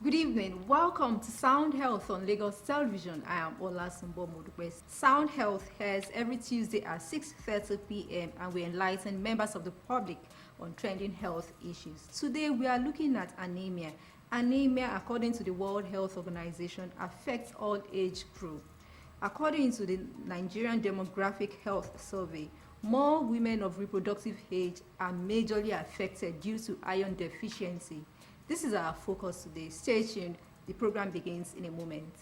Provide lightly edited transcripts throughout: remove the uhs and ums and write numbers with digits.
Good evening. Welcome to Sound Health on Lagos Television. I am Olasumbo Modukwe. Sound Health airs every Tuesday at 6:30 p.m. and we enlighten members of the public on trending health issues. Today we are looking at anemia. Anemia, according to the World Health Organization, affects all age groups. According to the Nigerian Demographic Health Survey, more women of reproductive age are majorly affected due to iron deficiency. This is our focus today. Stay tuned. The program begins in a moment.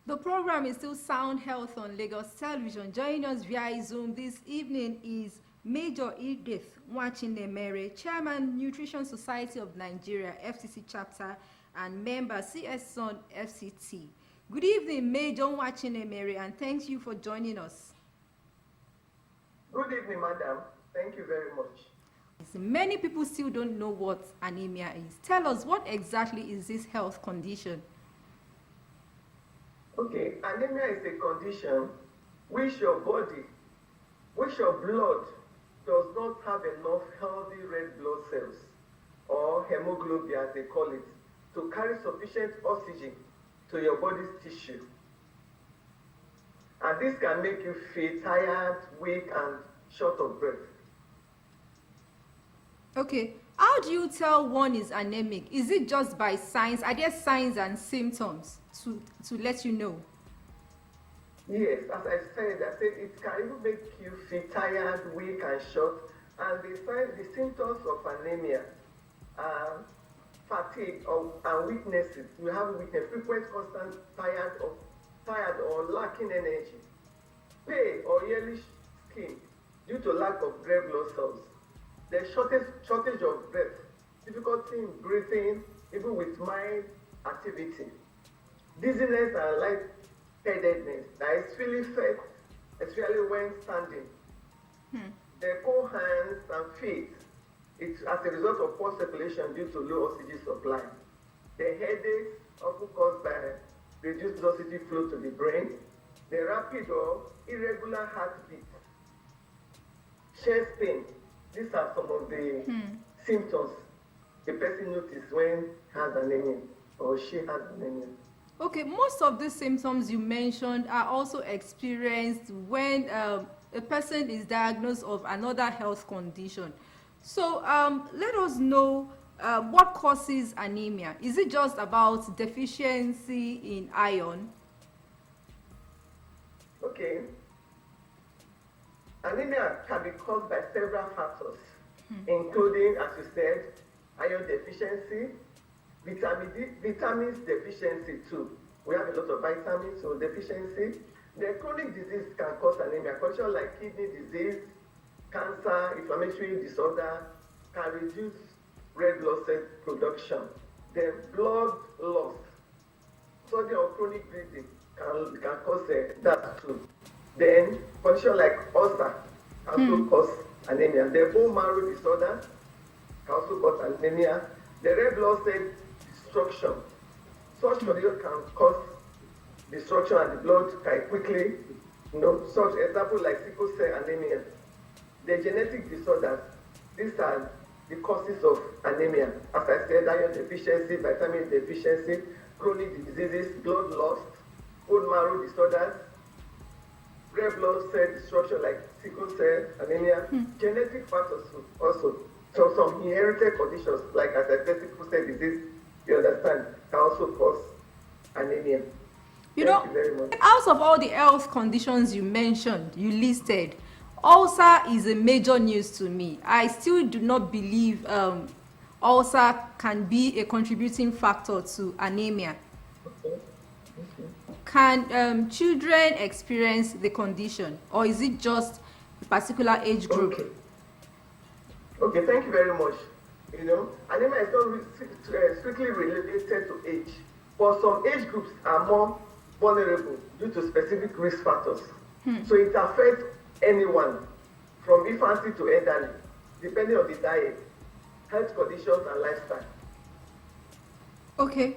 The program is still Sound Health on Lagos Television. Joining us via Zoom this evening is Major Edith Nwachinemere, Chairman Nutrition Society of Nigeria, FCC chapter, and member CS-SON FCT. Good evening, Major Nwachinemere, and thank you for joining us. Good evening, madam. Thank you very much. Many people still don't know what anemia is. Tell us, what exactly is this health condition? Okay, anemia is a condition which your blood does not have enough healthy red blood cells, or hemoglobin as they call it, to carry sufficient oxygen to your body's tissue. And this can make you feel tired, weak, and short of breath. Okay, how do you tell one is anemic? Is it just by signs? Are there signs and symptoms to let you know? Yes, as I said it can even make you feel tired, weak, and short. And the symptoms of anemia are fatigue and weaknesses. You have weakness, frequent, constant, tired or lacking energy, pale or yellowish skin due to lack of red blood cells. The shortage of breath, difficulty in breathing, even with mild activity, dizziness and lightheadedness, that is feeling fat, especially when standing. The cold hands and feet, it's as a result of poor circulation due to low oxygen supply. The headaches, often caused by reduced oxygen flow to the brain. The rapid or irregular heartbeat, chest pain. These are some of the symptoms the person notices when has anemia or she has anemia. Okay, most of the symptoms you mentioned are also experienced when a person is diagnosed of another health condition. So let us know what causes anemia. Is it just about deficiency in iron? Okay. Anemia can be caused by several factors, including, as you said, iron deficiency, vitamins deficiency too. We have a lot of vitamins, so deficiency. The chronic disease can cause anemia. Conditions like kidney disease, cancer, inflammatory disorder can reduce red blood cell production. Then blood loss, sudden or chronic bleeding can cause that too. Then condition like ulcer can also cause anemia. The bone marrow disorder can also cause anemia. The red blood cell destruction. Such condition can cause destruction and the blood can quickly, such example like sickle cell anemia. The genetic disorders, these are the causes of anemia. As I said, iron deficiency, vitamin deficiency, chronic diseases, blood loss, bone marrow disorders, red blood cell destruction like sickle cell anemia, genetic factors also. So some inherited conditions like, as I said, sickle cell disease, you understand, can also cause anemia. Thank you very much. Out of all the health conditions you mentioned, you listed, ulcer is a major news to me. I still do not believe ulcer can be a contributing factor to anemia. Can children experience the condition, or is it just a particular age group? Okay, thank you very much. Anemia is not strictly related to age, but some age groups are more vulnerable due to specific risk factors. So it affects anyone from infancy to elderly, depending on the diet, health conditions, and lifestyle. Okay,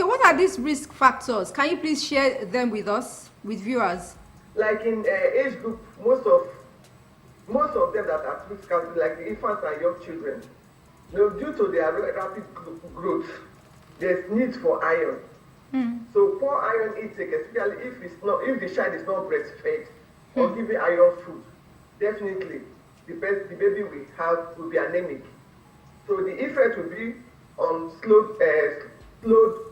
what are these risk factors? Can you please share them with us, with viewers? Like in age group, most of them that are at risk are like the infants and young children. Due to their rapid growth, there's need for iron. So poor iron intake, especially if the child is not breastfed or given iron food, definitely the baby will be anemic. So the effect will be on slowed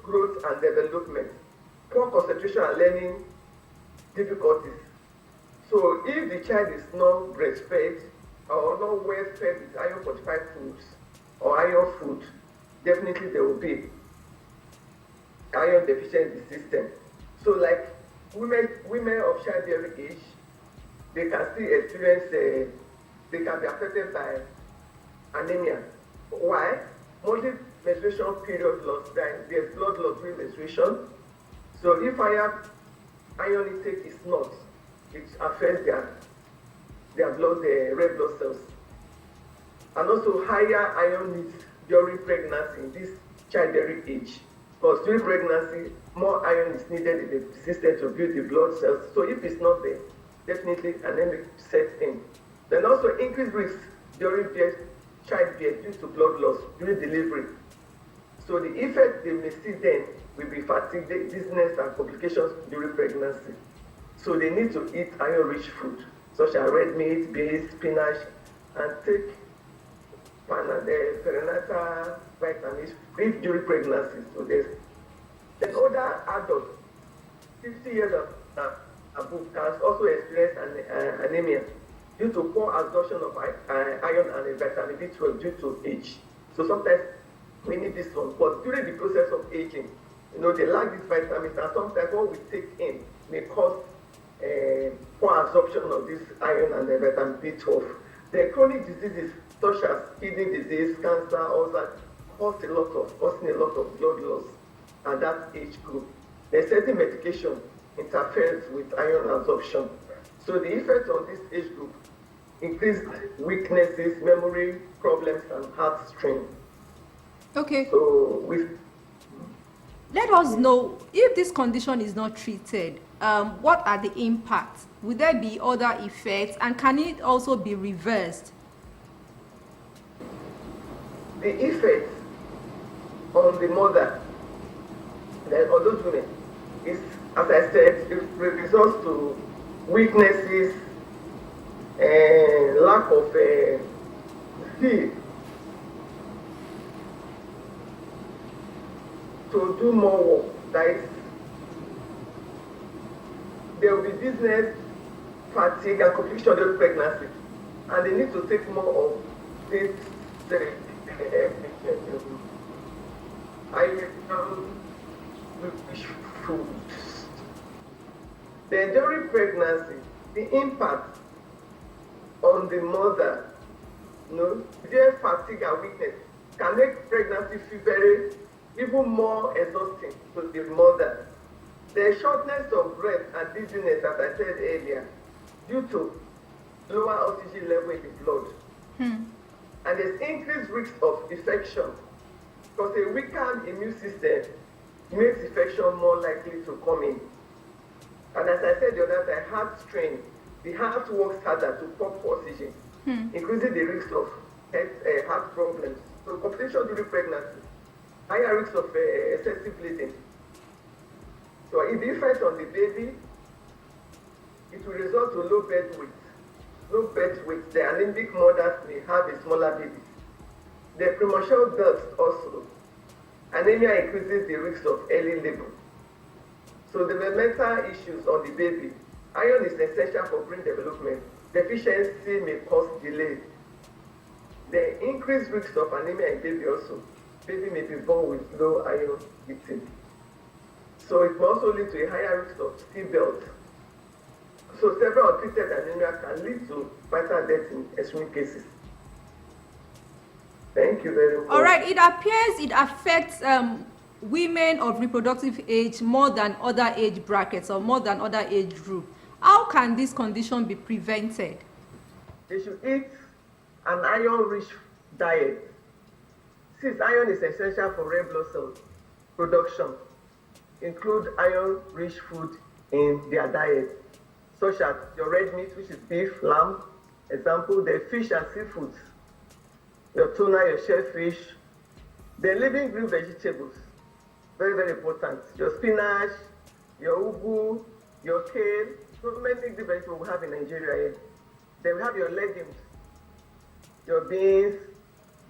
growth and development, poor concentration and learning difficulties. So if the child is not breastfed or not well fed with iron fortified foods or iron food, definitely there will be iron deficiency system. So like women of childbearing age, they can still experience, they can be affected by anemia. Why? Monthly menstruation period loss, there's blood loss during menstruation. So if iron intake is not, it affects their blood, the red blood cells. And also higher iron needs during pregnancy in this childbearing age. Because during pregnancy, more iron is needed in the system to build the blood cells. So if it's not there, definitely anemia sets in. Then also increased risk during childbirth due to blood loss during delivery. So the effect they may see then will be fatigue, dizziness, and complications during pregnancy. So they need to eat iron-rich food, such as red meat, beans, spinach, and take perinatal vitamins if during pregnancy. So then older adults, 50 years above, can also experience anemia due to poor absorption of iron and vitamin B12 due to age. So sometimes we need this one, but during the process of aging, they lack these vitamins, and sometimes what we take in may cause poor absorption of this iron and vitamin B12. The chronic diseases such as kidney disease, cancer, ulcer, causing a lot of blood loss at that age group. The certain medication interferes with iron absorption. So the effect on this age group increased weaknesses, memory problems, and heart strain. Okay. So let us know if this condition is not treated, what are the impacts? Will there be other effects, and can it also be reversed? The effect on the mother, on those women, is, as I said, it results to weaknesses, lack of skill to do more work. That is, there will be dizziness, fatigue, and complication during pregnancy, and they need to take more of this foods. Then during pregnancy, the impact on the mother, severe fatigue and weakness can make pregnancy feel even more exhausting to the mother. The shortness of breath and dizziness, as I said earlier, due to lower oxygen level in the blood. And there's increased risk of infection because a weakened immune system makes infection more likely to come in. And as I said the other time, heart strain, the heart works harder to pump oxygen, increasing the risk of heart problems. So complications during pregnancy, higher risk of excessive bleeding. So if the effect on the baby, it will result to low birth weight. Low birth weight, the anemic mothers may have a smaller baby. The premature birth also. Anemia increases the risk of early labor. So developmental issues on the baby. Iron is essential for brain development. Deficiency may cause delay. The increased risk of anemia in baby also. Baby may be born with low iron intake. So it may also lead to a higher risk of stillbirth. So several untreated anemia can lead to vital death in extreme cases. Thank you very much. All right, it appears it affects women of reproductive age more than other age brackets or more than other age group. How can this condition be prevented? They should eat an iron-rich diet. Since iron is essential for red blood cell production, include iron-rich food in their diet, such as your red meat, which is beef, lamb, example, the fish and seafoods, your tuna, your shellfish, the living green vegetables, very, very important. Your spinach, your ugu, your kale, so many green vegetables we have in Nigeria here. Then we have your legumes, your beans,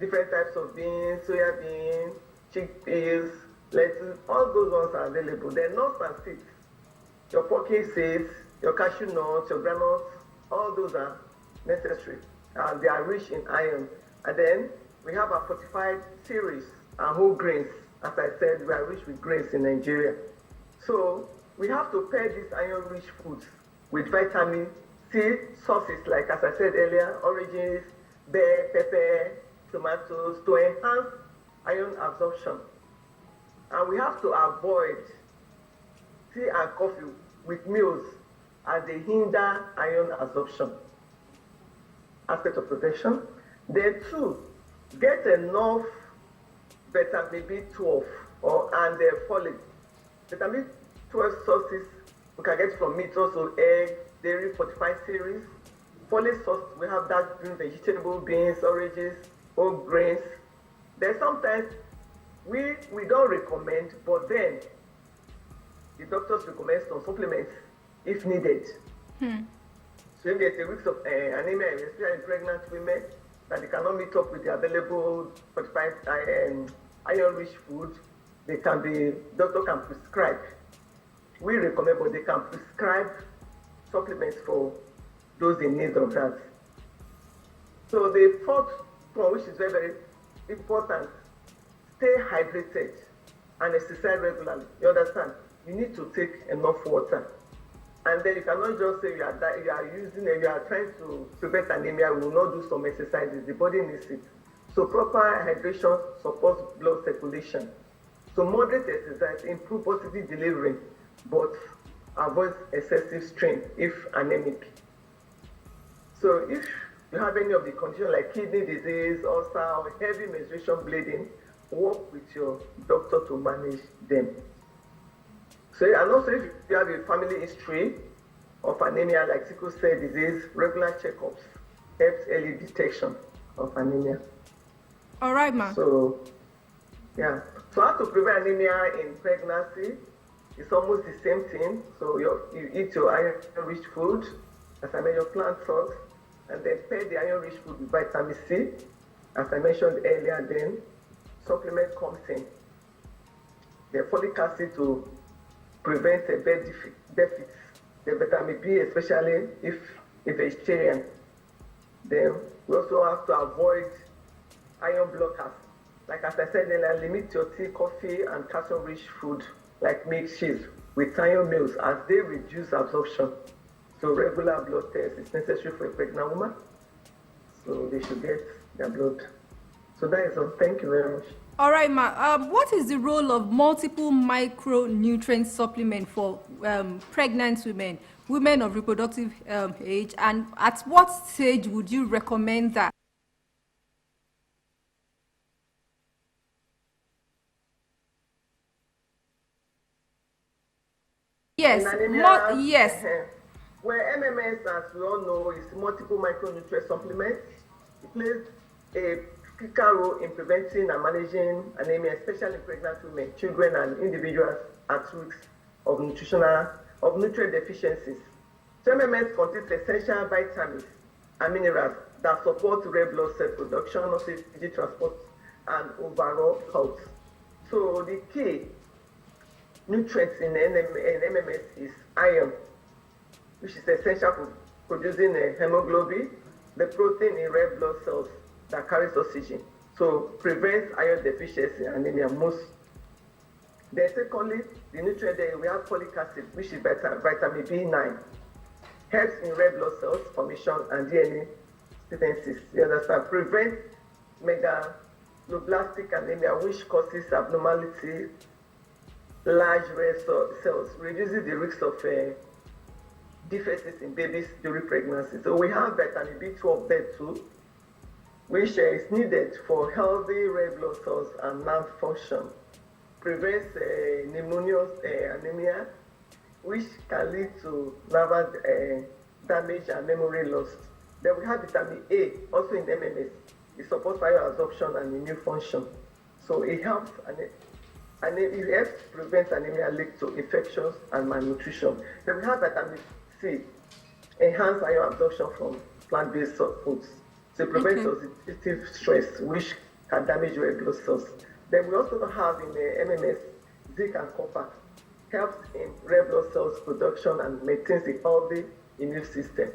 different types of beans, soya beans, chickpeas, lettuce, all those ones are available. Then nuts and seeds, your pumpkin seeds, your cashew nuts, your granules, all those are necessary. And they are rich in iron. And then we have our fortified cereals and whole grains. As I said, we are rich with grains in Nigeria. So we have to pair these iron-rich foods with vitamin C sources, like as I said earlier, oranges, bell pepper, tomatoes, to enhance iron absorption. And we have to avoid tea and coffee with meals as they hinder iron absorption. Aspect of protection. Then two, get enough vitamin B12 and folate. Vitamin B12 sources we can get from meat, also egg, dairy, fortified cereals. Folate source, we have dark green vegetable, beans, oranges, whole grains. Then sometimes we don't recommend, but then the doctors recommend some supplements if needed. So if there's a risk of anemia, especially in pregnant women, that they cannot meet up with the available fortified iron-rich food, doctor can prescribe. We recommend, but they can prescribe supplements for those in need of that. So the fourth point, which is very, very important, stay hydrated and exercise regularly. You understand? You need to take enough water. And then you cannot just say you are trying to prevent anemia, we will not do some exercises. The body needs it. So proper hydration supports blood circulation. So moderate exercise improves positive delivery, but avoids excessive strain if anemic. So if you have any of the conditions like kidney disease, ulcer, or heavy menstruation bleeding, work with your doctor to manage them. So, and also if you have a family history of anemia like sickle cell disease, regular checkups helps early detection of anemia. All right, ma. So, yeah. So how to prevent anemia in pregnancy is almost the same thing. So you eat your iron-rich food, as I mentioned, your plant source, and then pair the iron-rich food with vitamin C, as I mentioned earlier. Then supplement comes in. The folic acid to prevent a bed deficit, the vitamin B, especially if vegetarian. Then we also have to avoid iron blockers. Like as I said earlier, limit your tea, coffee, and calcium-rich food like milk, cheese with iron meals as they reduce absorption. So regular blood test is necessary for a pregnant woman. So they should get their blood. So that is all. Thank you very much. All right, ma. What is the role of multiple micronutrient supplement for pregnant women? women of reproductive age, and at what stage would you recommend that? In Yes, anemia, yes. where MMS, as we all know, is multiple micronutrient supplements. It plays a critical role in preventing and managing anemia, especially in pregnant women, children, and individuals at risk of nutrient deficiencies. So MMS contains essential vitamins and minerals that support red blood cell production, oxygen transport, and overall health. So the key nutrients in MMS is iron, which is essential for producing hemoglobin, the protein in red blood cells that carries oxygen. So prevents iron deficiency and anemia most. Then secondly, the nutrient there we have folic acid, which is vitamin B9, helps in red blood cells formation and DNA synthesis. You understand? Prevent megaloblastic anemia, which causes abnormality, large red cells, reduces the risk of defects in babies during pregnancy. So we have vitamin B12 there too, which is needed for healthy red blood cells and nerve function. Prevents pneumonia, anemia, which can lead to nervous damage and memory loss. Then we have vitamin A, also in MMS. It supports iron absorption and immune function. So it helps and it helps prevent anemia linked to infections and malnutrition. Then we have vitamin C, enhance iron absorption from plant-based foods. So it prevents oxidative stress, which can damage red blood cells. Then we also have in the MMS zinc and copper, helps in red blood cells production and maintains a healthy immune system.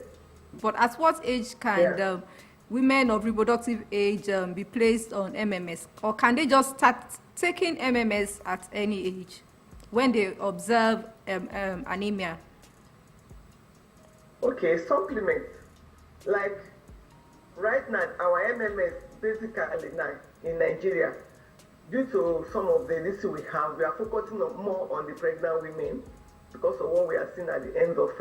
But at what age can women of reproductive age be placed on MMS? Or can they just start taking MMS at any age when they observe anemia? Okay, supplements. Like right now, our MMS basically now in Nigeria, due to some of the list we have, we are focusing more on the pregnant women because of what we are seeing at the end of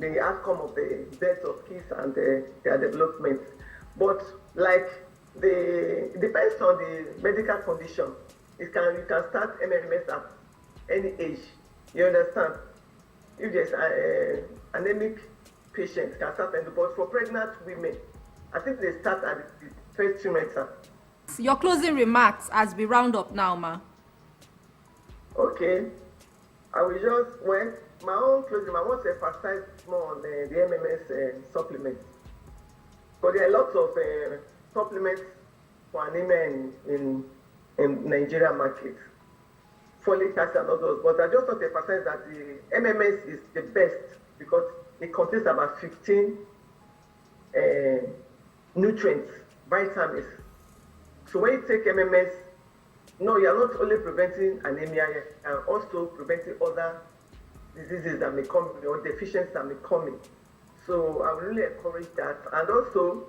the outcome of the birth of kids and their development. But like it depends on the medical condition. You can start MMS at any age. You understand? If there's an anemic patient, can start, but for pregnant women, I think they start at the first trimester. Your closing remarks as we round up now, ma. Okay. I will just, my own closing, I want to emphasize more on the MMS supplements. But there are lots of supplements for anemia in Nigeria market. Folic acid and others. But I just want to emphasize that the MMS is the best because it contains about 15 nutrients, vitamins. So when you take MMS, no, you are not only preventing anemia, you are also preventing other diseases that may come or deficiencies that may come in. So I would really encourage that. And also,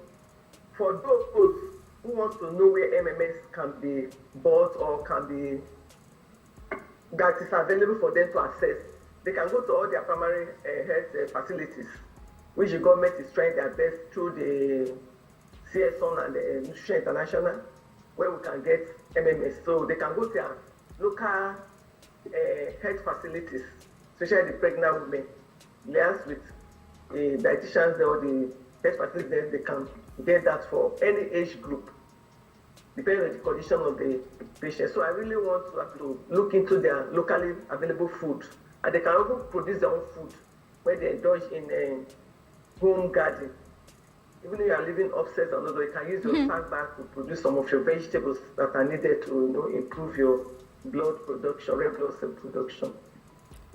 for those who want to know where MMS can be bought or that is available for them to access, they can go to all their primary health facilities, which the government is trying their best through the CSON and the Nutrition International, where we can get MMS. So they can go to their local health facilities, especially the pregnant women, liaise with the dietitians or the health facilities, they can get that for any age group, depending on the condition of the patient. So I really want to look into their locally available food, and they can also produce their own food when they indulge in home garden. Even if you are living upstairs and although you can use your sack bag to produce some of your vegetables that are needed to improve your blood production, red blood cell production.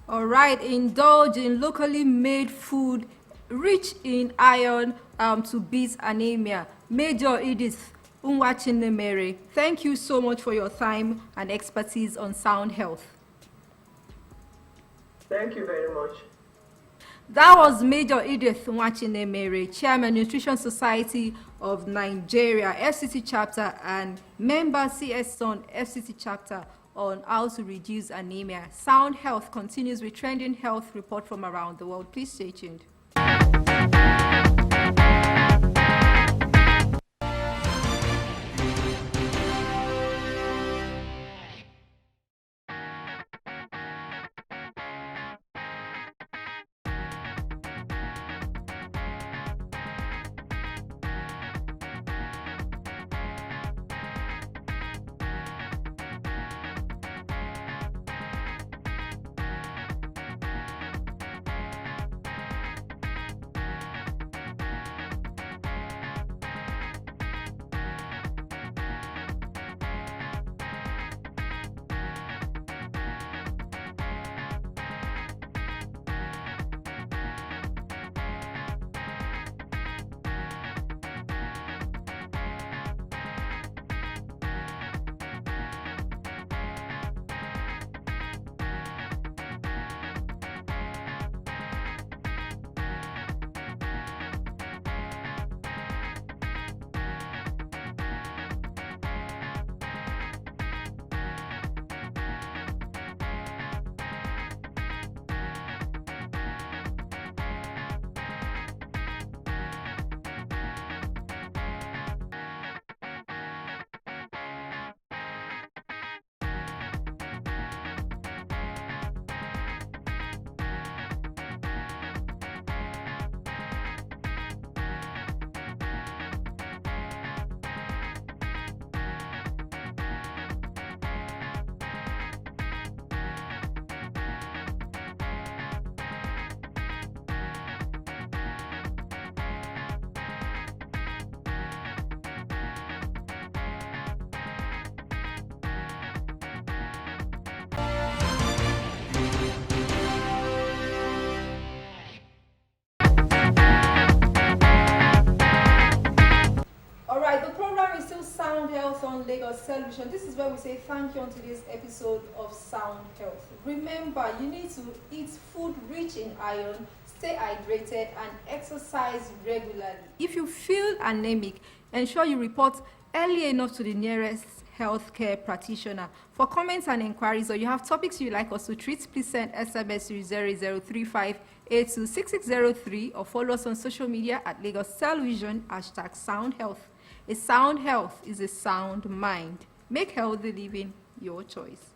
All right, indulge in locally made food rich in iron to beat anemia. Major Edith Unwachinemere, thank you so much for your time and expertise on sound health. Thank you very much. That was Major Edith Unwachinemere, Chairman Nutrition Society of Nigeria, FCT chapter, and member CSON FCT chapter on how to reduce anemia. Sound Health continues with trending health report from around the world. Please stay tuned. Sound Health on Lagos Television. This is where we say thank you on today's episode of Sound Health. Remember, you need to eat food rich in iron, stay hydrated, and exercise regularly. If you feel anemic, ensure you report early enough to the nearest healthcare practitioner. For comments and inquiries, or you have topics you'd like us to treat, please send SMS to 0035826603 or follow us on social media at Lagos Television, #Sound Health. A sound health is a sound mind. Make healthy living your choice.